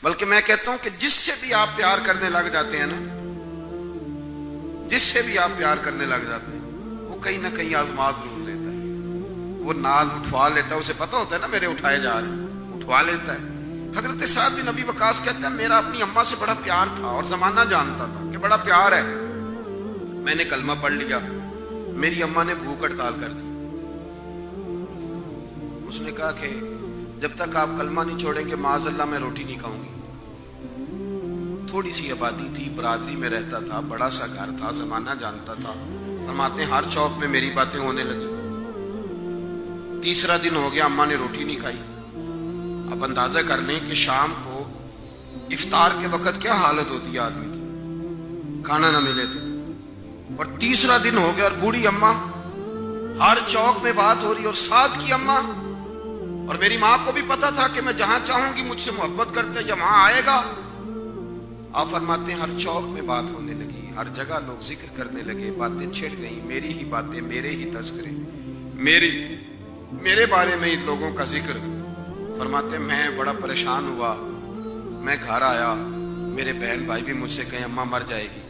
بلکہ میں کہتا ہوں کہ جس سے بھی آپ پیار کرنے لگ جاتے ہیں نا، جس سے بھی آپ پیار کرنے لگ جاتے ہیں، وہ کہیں نہ کہیں آزما ضرور لیتا ہے، وہ ناز اٹھوا لیتا ہے، اسے پتہ ہوتا ہے نا میرے اٹھائے جا رہے ہیں، اٹھوا لیتا ہے۔ حضرت سعد بن ابی وقاص کہتے ہیں میرا اپنی اماں سے بڑا پیار تھا اور زمانہ جانتا تھا کہ بڑا پیار ہے، میں نے کلمہ پڑھ لیا، میری اماں نے بھوک ہڑتال کر دی۔ اس نے کہا کہ جب تک آپ کلمہ نہیں چھوڑیں گے معاذ اللہ میں روٹی نہیں کھاؤں گی۔ تھوڑی سی آبادی تھی، برادری میں رہتا تھا، بڑا سا گھر تھا، زمانہ جانتا تھا۔ فرماتے ہیں ہر چوک میں میری باتیں ہونے لگی۔ تیسرا دن ہو گیا، اماں نے روٹی نہیں کھائی۔ اب اندازہ کر لیں کہ شام کو افطار کے وقت کیا حالت ہوتی ہے آدمی کی، کھانا نہ ملے تو۔ اور تیسرا دن ہو گیا اور بوڑھی اماں، ہر چوک میں بات ہو رہی، اور سعد کی اماں، اور میری ماں کو بھی پتا تھا کہ میں جہاں چاہوں گی مجھ سے محبت کرتے یا وہاں آئے گا۔ آپ فرماتے ہیں ہر چوک میں بات ہونے لگی، ہر جگہ لوگ ذکر کرنے لگے، باتیں چھڑ گئیں، میری ہی باتیں، میرے ہی تذکرے، میرے بارے میں ان لوگوں کا ذکر۔ فرماتے ہیں میں بڑا پریشان ہوا، میں گھر آیا، میرے بہن بھائی بھی مجھ سے کہیں اماں مر جائے گی،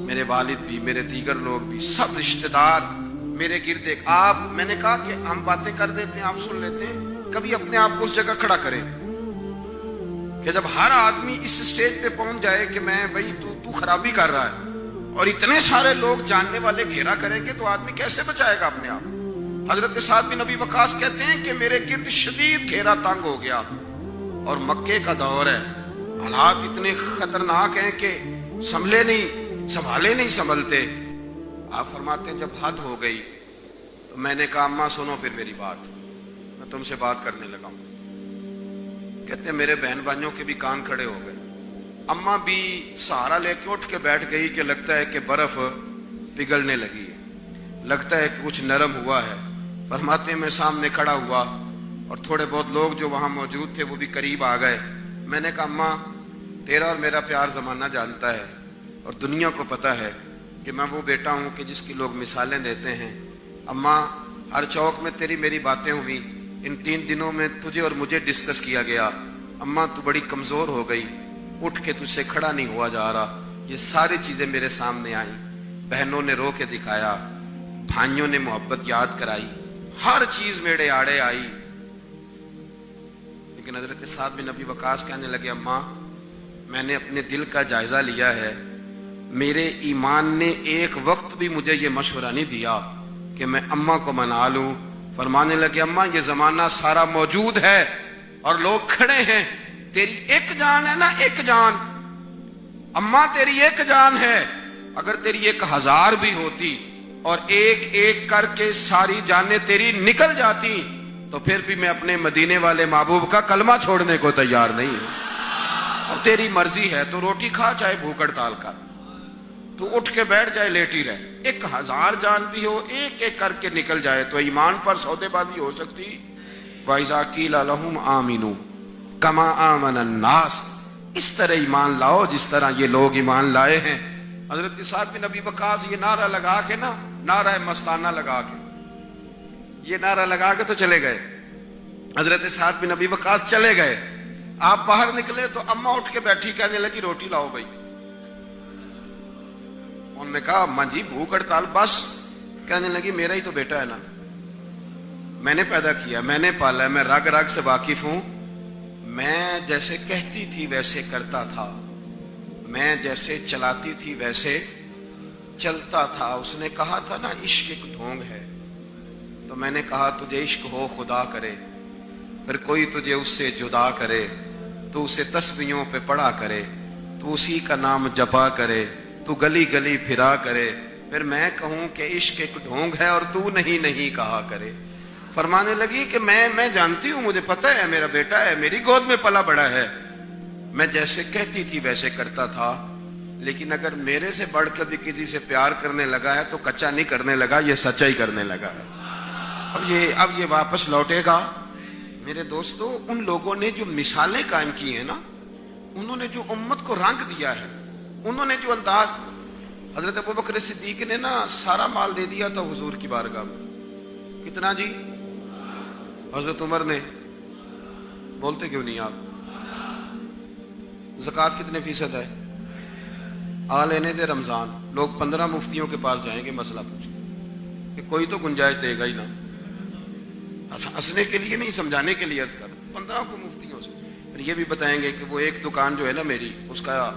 میرے والد بھی، میرے دیگر لوگ بھی، سب رشتہ دار میرے گرد ایک۔ میں نے کہا کہ ہم باتیں کر دیتے ہیں، آپ سن لیتے ہیں، کبھی اپنے آپ کو اس جگہ کھڑا کریں کہ جب ہر آدمی اس سٹیج پہ پہنچ جائے کہ میں بھائی تو خرابی کر رہا ہے، اور اتنے سارے لوگ جاننے والے گھیرا کریں گے تو آدمی کیسے بچائے گا اپنے آپ۔ حضرت سعد بن ابی وقاص کہتے ہیں کہ میرے گرد شدید گھیرا تنگ ہو گیا، اور مکے کا دور ہے، حالات اتنے خطرناک ہیں کہ سنبھالے نہیں سنبھلتے۔ آپ فرماتے ہیں جب حد ہو گئی تو میں نے کہا اماں سنو پھر میری بات، میں تم سے بات کرنے لگا ہوں۔ کہتے ہیں میرے بہن بھائیوں کے بھی کان کھڑے ہو گئے، اماں بھی سہارا لے کے اٹھ کے بیٹھ گئی کہ لگتا ہے کہ برف پگھلنے لگی ہے، لگتا ہے کہ کچھ نرم ہوا ہے۔ فرماتے ہیں میں سامنے کھڑا ہوا اور تھوڑے بہت لوگ جو وہاں موجود تھے وہ بھی قریب آ گئے۔ میں نے کہا اماں تیرا اور میرا پیار زمانہ جانتا ہے، اور دنیا کو پتہ ہے کہ میں وہ بیٹا ہوں کہ جس کی لوگ مثالیں دیتے ہیں۔ اماں ہر چوک میں تیری میری باتیں ہوئی، ان 3 دنوں میں تجھے اور مجھے ڈسکس کیا گیا۔ اماں تو بڑی کمزور ہو گئی، اٹھ کے تجھ سے کھڑا نہیں ہوا جا رہا۔ یہ ساری چیزیں میرے سامنے آئیں، بہنوں نے رو کے دکھایا، بھائیوں نے محبت یاد کرائی، ہر چیز میرے آڑے آئی۔ لیکن حضرت سعد بن ابی وقاص کہنے لگے اماں میں نے اپنے دل کا جائزہ لیا ہے، میرے ایمان نے ایک وقت بھی مجھے یہ مشورہ نہیں دیا کہ میں اماں کو منا لوں۔ فرمانے لگے اماں یہ زمانہ سارا موجود ہے اور لوگ کھڑے ہیں، تیری ایک جان ہے نا، ایک جان، اماں تیری ایک جان ہے، اگر تیری 1000 بھی ہوتی اور ایک ایک کر کے ساری جانیں تیری نکل جاتی تو پھر بھی میں اپنے مدینے والے محبوب کا کلمہ چھوڑنے کو تیار نہیں ہوں۔ اور تیری مرضی ہے تو روٹی کھا چاہے بھوک ہڑتال کر، تو اٹھ کے بیٹھ جائے لیٹی رہے، 1000 جان بھی ہو ایک ایک کر کے نکل جائے تو ایمان پر سودے بازی ہو سکتی۔ وَإِذَا قِيلَ لَهُمْ آمِنُوا كَمَا آمَنَ النَّاسُ، اس طرح ایمان لاؤ جس طرح یہ لوگ ایمان لائے ہیں۔ حضرت سعد بن ابی وقاص یہ نعرہ لگا کے نا، نعرہ مستانہ لگا کے، یہ نعرہ لگا کے تو چلے گئے۔ حضرت سعد بن ابی وقاص چلے گئے، آپ باہر نکلے تو اماں اٹھ کے بیٹھی کہنے لگی روٹی لاؤ بھائی۔ انہوں نے کہا اماں جی بھوک ہڑتال بس۔ کہنے لگی میرا ہی تو بیٹا ہے نا، میں نے پیدا کیا، میں نے پالا ہے، میں رگ رگ سے واقف ہوں، میں جیسے کہتی تھی ویسے کرتا تھا، میں جیسے چلاتی تھی ویسے چلتا تھا۔ اس نے کہا تھا نا عشق ایک ڈھونگ ہے، تو میں نے کہا تجھے عشق ہو خدا کرے، پھر کوئی تجھے اس سے جدا کرے، تو اسے تسبیحوں پہ پڑھا کرے، تو اسی کا نام جپا کرے، تو گلی گلی پھرا کرے، پھر میں کہوں کہ عشق ایک ڈھونگ ہے اور تو نہیں کہا کرے۔ فرمانے لگی کہ میں جانتی ہوں، مجھے پتہ ہے میرا بیٹا ہے، میری گود میں پلا بڑا ہے، میں جیسے کہتی تھی ویسے کرتا تھا، لیکن اگر میرے سے بڑھ کر بھی کسی سے پیار کرنے لگا ہے تو کچا نہیں کرنے لگا، یہ سچا ہی کرنے لگا ہے۔ اب یہ واپس لوٹے گا۔ میرے دوستو ان لوگوں نے جو مثالیں قائم کی ہیں نا، انہوں نے جو امت کو رنگ دیا ہے، انہوں نے جو انداز، حضرت ابوبکر صدیق نے نا سارا مال دے دیا تھا حضور کی بارگاہ میں، کتنا جی؟ حضرت عمر نے، بولتے کیوں نہیں آپ؟ زکوٰۃ کتنے فیصد ہے؟ آ لینے دے رمضان، لوگ 15 مفتیوں کے پاس جائیں گے مسئلہ پوچھیں کہ کوئی تو گنجائش دے گا ہی نا، ہنسنے کے لیے نہیں سمجھانے کے لیے عرض کر 15 کو مفتیوں سے، پھر یہ بھی بتائیں گے کہ وہ ایک دکان جو ہے نا میری، اس کا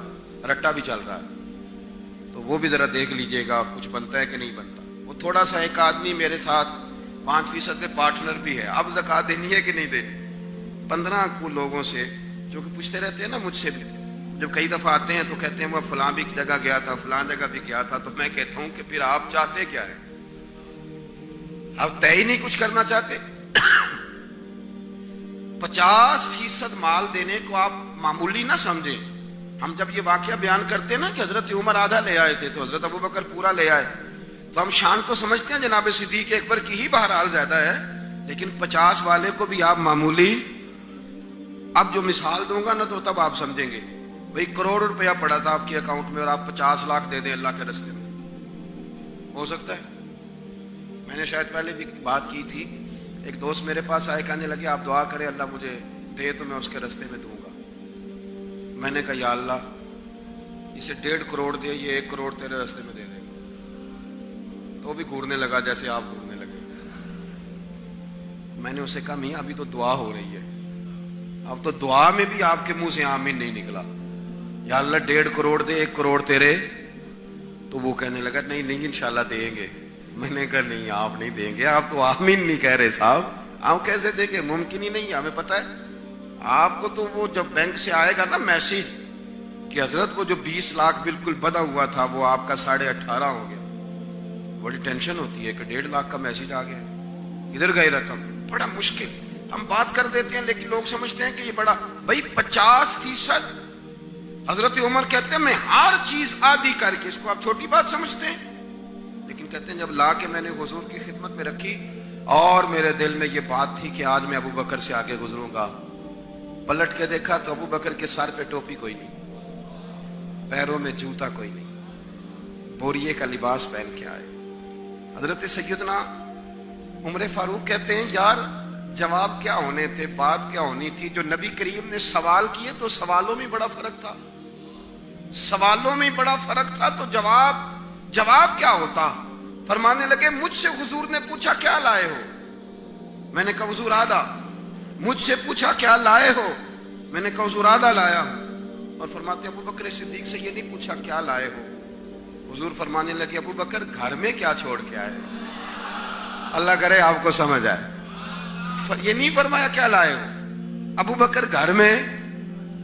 رٹا بھی چل رہا ہے تو وہ بھی ذرا دیکھ لیجئے گا کچھ بنتا ہے کہ نہیں بنتا۔ وہ تھوڑا سا ایک آدمی میرے ساتھ 5% پہ پارٹنر بھی ہے، اب زکوٰۃ دینی ہے کہ نہیں دینی؟ 15 کو لوگوں سے جو کہ پوچھتے رہتے ہیں نا مجھ سے بھی، جب کئی دفعہ آتے ہیں تو کہتے ہیں وہ فلاں بھی جگہ گیا تھا، فلاں جگہ بھی گیا تھا، تو میں کہتا ہوں کہ پھر آپ چاہتے کیا ہے؟ آپ طے ہی نہیں کچھ کرنا چاہتے؟ 50% مال دینے کو آپ معمولی نہ سمجھیں۔ ہم جب یہ واقعہ بیان کرتے ہیں نا کہ حضرت عمر آدھا لے آئے تھے تو حضرت ابوبکر پورا لے آئے، تو ہم شان کو سمجھتے ہیں جناب صدیق اکبر کی ہی بہرحال زیادہ ہے، لیکن 50 والے کو بھی آپ معمولی، اب جو مثال دوں گا نا تو تب آپ سمجھیں گے۔ بھئی کروڑ روپیہ پڑا تھا آپ کے اکاؤنٹ میں اور آپ 50 لاکھ دے دیں اللہ کے راستے میں، ہو سکتا ہے؟ میں نے شاید پہلے بھی بات کی تھی، ایک دوست میرے پاس آئے کہنے لگے آپ دعا کریں اللہ مجھے دے تو میں اس کے راستے میں دوں گا۔ میں نے کہا یا اللہ اسے 1.5 کروڑ دے، یہ 1 کروڑ تیرے راستے میں دے دے گا، تو بھی گھورنے لگا جیسے آپ گھورنے لگے۔ میں نے اسے کہا میاں ابھی تو دعا ہو رہی ہے، اب تو دعا میں بھی آپ کے منہ سے آمین نہیں نکلا، یا اللہ 1.5 کروڑ دے، 1 کروڑ تیرے، تو وہ کہنے لگا نہیں نہیں انشاءاللہ دیں گے۔ میں نے کہا نہیں آپ نہیں دیں گے، آپ تو آمین نہیں کہہ رہے صاحب، آپ کیسے دیں گے؟ ممکن ہی نہیں ہے، ہمیں پتہ ہے آپ کو تو وہ جب بینک سے آئے گا نا میسیج کہ حضرت وہ جو 20 لاکھ بالکل بدا ہوا تھا وہ آپ کا 18.5 ہو گیا، بڑی ٹینشن ہوتی ہے کہ 1.5 لاکھ کا میسیج آ گیا، ادھر گئی رقم، بڑا مشکل۔ ہم بات کر دیتے ہیں لیکن لوگ سمجھتے ہیں کہ یہ بڑا، بھائی 50%۔ حضرت عمر کہتے ہیں میں ہر چیز آدھی کر کے، اس کو آپ چھوٹی بات سمجھتے ہیں، لیکن کہتے ہیں جب لا کے میں نے حضور کی خدمت میں رکھی اور میرے دل میں یہ بات تھی کہ آج میں ابو بکر سے آگے گزروں گا، پلٹ کے دیکھا تو ابو بکر کے سر پہ ٹوپی کوئی نہیں، پیروں میں جوتا کوئی نہیں، بوریے کا لباس پہن کے آئے۔ حضرت سیدنا عمر فاروق کہتے ہیں یار جواب کیا ہونے تھے، بات کیا ہونی تھی، جو نبی کریم نے سوال کیے تو سوالوں میں بڑا فرق تھا، سوالوں میں بڑا فرق تھا، تو جواب کیا ہوتا؟ فرمانے لگے مجھ سے حضور نے پوچھا کیا لائے ہو؟ میں نے کہا حضور آدھا۔ مجھ سے پوچھا کیا لائے ہو؟ میں نے کہا حضور آدھا لایا ہوں۔ اور فرماتے ابو بکر صدیق سے یہ نہیں پوچھا کیا لائے ہو، حضور فرمانے لگے ابو بکر گھر میں کیا چھوڑ کے آئے؟ اللہ کرے آپ کو سمجھ آئے، یہ نہیں فرمایا کیا لائے ہو، ابو بکر گھر میں۔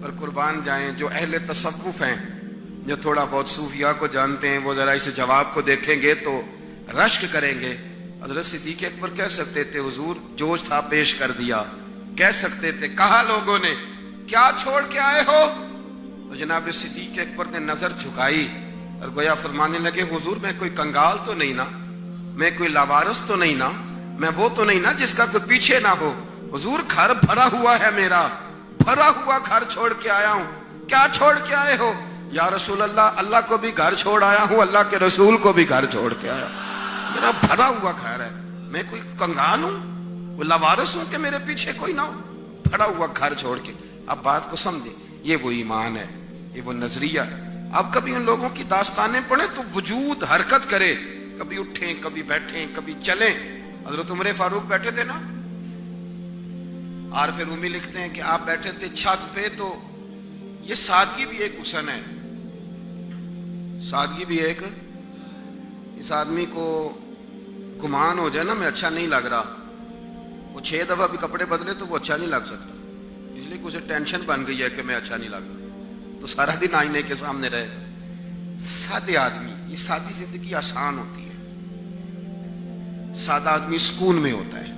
اور قربان جائیں جو اہل تصوف ہیں، جو تھوڑا بہت صوفیاء کو جانتے ہیں، وہ ذرا اس جواب کو دیکھیں گے تو رشک کریں گے۔ حضرت صدیق اکبر کہہ سکتے تھے حضور جوش تھا پیش کر دیا، کہہ سکتے تھے، کہا لوگوں نے کیا چھوڑ کے آئے ہو؟ تو جناب صدیق اکبر نے نظر جھکائی اور گویا فرمانے لگے حضور میں کوئی کنگال تو نہیں نا، میں کوئی لاوارث تو نہیں نا، میں وہ تو نہیں نا جس کا کوئی پیچھے نہ ہو، حضور گھر بھرا ہوا ہے، میرا بھرا ہوا گھر چھوڑ کے آیا ہوں۔ کیا چھوڑ کے آئے ہو؟ یا رسول اللہ اللہ کو بھی گھر چھوڑ آیا ہوں، اللہ کے رسول کو بھی گھر چھوڑ کے آیا ہوں، میرا بھرا ہوا گھر ہے، میں کوئی کنگال ہوں، وہ لاوارث ہوں کہ میرے پیچھے کوئی نہ ہو، بھرا ہوا گھر چھوڑ کے۔ اب بات کو سمجھیں، یہ وہ ایمان ہے، یہ وہ نظریہ ہے۔ اب کبھی ان لوگوں کی داستانیں پڑھیں تو وجود حرکت کرے، کبھی اٹھیں کبھی بیٹھیں کبھی چلیں۔ حضرت عمر فاروق بیٹھے تھے نا، عارف رومی لکھتے ہیں کہ آپ بیٹھے تھے چھت پہ، تو یہ سادگی بھی ایک حسن ہے، سادگی بھی ایک، اس آدمی کو گمان ہو جائے نا میں اچھا نہیں لگ رہا، وہ 6 دفعہ بھی کپڑے بدلے تو وہ اچھا نہیں لگ سکتا، اس لیے کہ اسے ٹینشن بن گئی ہے کہ میں اچھا نہیں لگ رہا، تو سارا دن آئینے کے سامنے رہے۔ سادے آدمی، یہ سادی زندگی آسان ہوتی ہے، سادہ آدمی سکون میں ہوتا ہے۔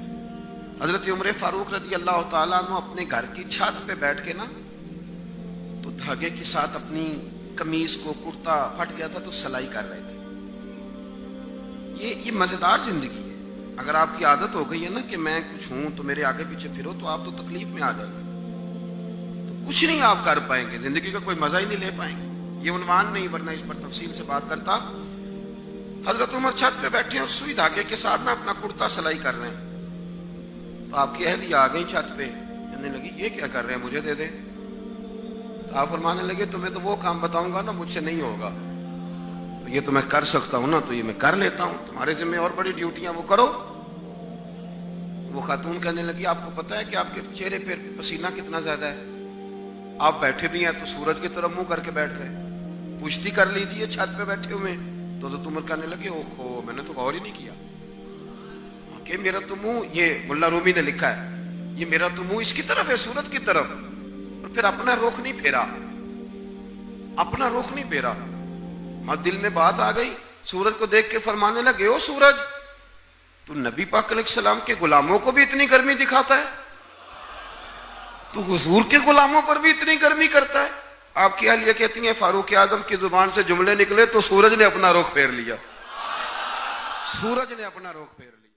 حضرت عمر فاروق رضی اللہ تعالیٰ عنہ اپنے گھر کی چھت پہ بیٹھ کے نا تو دھاگے کے ساتھ اپنی قمیص کو، کرتا پھٹ گیا تھا تو سلائی کر رہے تھے۔ یہ مزیدار زندگی ہے۔ اگر آپ کی عادت ہو گئی ہے نا کہ میں کچھ ہوں تو میرے آگے پیچھے پھرو تو آپ تو تکلیف میں آ جائیں گے، تو کچھ نہیں آپ کر پائیں گے، زندگی کا کوئی مزہ ہی نہیں لے پائیں گے۔ یہ عنوان نہیں، ورنہ اس پر تفصیل سے بات کرتا۔ حضرت عمر چھت پہ بیٹھے ہیں اور سوئی دھاگے کے ساتھ نا اپنا کرتا سلائی کر رہے ہیں، تو آپ کی اہلیہ آ گئی چھت پہ، کہنے لگی یہ کیا کر رہے ہیں، مجھے دے دیں۔ تو آپ فرمانے لگے تمہیں تو وہ کام بتاؤں گا نا مجھ سے نہیں ہوگا، تو یہ تو میں کر سکتا ہوں نا، تو یہ میں کر لیتا ہوں، تمہارے ذمہ اور بڑی ڈیوٹیاں وہ کرو۔ وہ خاتون کہنے لگی آپ کو پتا ہے کہ آپ کے چہرے پہ پسینہ کتنا زیادہ ہے، آپ بیٹھے بھی ہیں تو سورج کی طرف منہ کر کے بیٹھ گئے، پشتی کر لیجیے چھت پہ بیٹھے ہوئے، تو حضرت عمر کہنے لگے اوہو میں نے تو غور ہی نہیں کیا کہ میرا تو منہ، یہ ملا رومی نے لکھا ہے، یہ میرا تو منہ اس کی طرف ہے سورج کی طرف، اور پھر اپنا رخ نہیں پھیرا، اپنا رخ نہیں پھیرا۔ دل میں بات آ گئی، سورج کو دیکھ کے فرمانے لگے او سورج تو نبی پاک علیہ السلام کے غلاموں کو بھی اتنی گرمی دکھاتا ہے، تو حضور کے غلاموں پر بھی اتنی گرمی کرتا ہے؟ آپ کی اہلیہ کہتی ہیں فاروق اعظم کی زبان سے جملے نکلے تو سورج نے اپنا رخ پھیر لیا، سورج نے اپنا رخ پھیر لیا۔